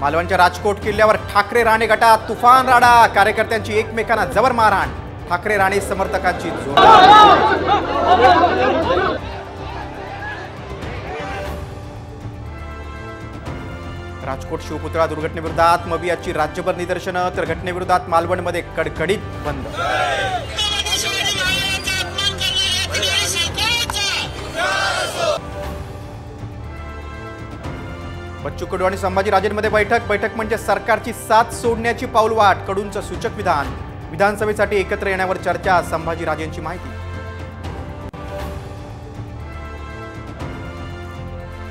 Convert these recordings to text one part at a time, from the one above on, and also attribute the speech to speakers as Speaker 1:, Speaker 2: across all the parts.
Speaker 1: मालवणच्या राजकोट किल्ल्यावर ठाकरे राणे गटात तुफान राडा, कार्यकर्त्यांची एकमेकांना जबर मारहाण, ठाकरे राणे समर्थकांची जोरदार। राजकोट शिवपुतळा दुर्घटनेविरोधात मवियाची राज्यभर निदर्शनं, तर घटनेविरोधात मालवणमध्ये कडकडीत बंद। बच्चू कडू आणि संभाजीराजेंमध्ये बैठक म्हणजे सरकारची साथ सोडण्याची पाऊलवाट, कडूंचं सूचक विधान। विधानसभेसाठी एकत्र येण्यावर चर्चा, संभाजीराजेंची माहिती।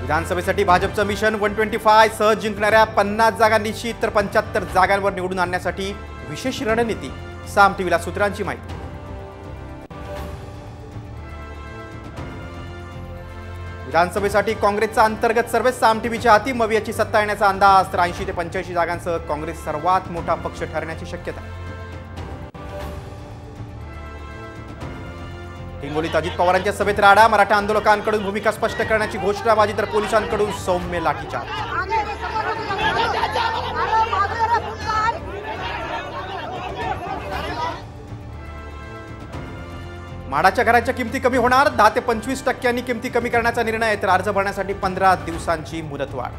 Speaker 1: विधानसभेसाठी भाजपचं मिशन 125 सहज जिंकणाऱ्या 50 जागा निश्चित, तर 75 जागांवर निवडून आणण्यासाठी विशेष रणनीती, साम टीव्हीला सूत्रांची माहिती। विधानसभेसाठी काँग्रेसचा अंतर्गत सर्वे, साम टीव्हीच्या हाती, मवियाची सत्ता येण्याचा अंदाज, तर 80 ते 85 जागांसह काँग्रेस सर्वात मोठा पक्ष ठरण्याची शक्यता। हिंगोलीत अजित पवारांच्या सभेत राडा, मराठा आंदोलकांकडून भूमिका स्पष्ट करण्याची घोषणाबाजी, तर पोलिसांकडून सौम्य लाठीचार्ज। म्हाडाच्या घराच्या किमती कमी होणार, 10 ते 25% किमती कमी करण्याचा निर्णय, तर अर्ज भरण्यासाठी 15 दिवसांची मुदतवाढ।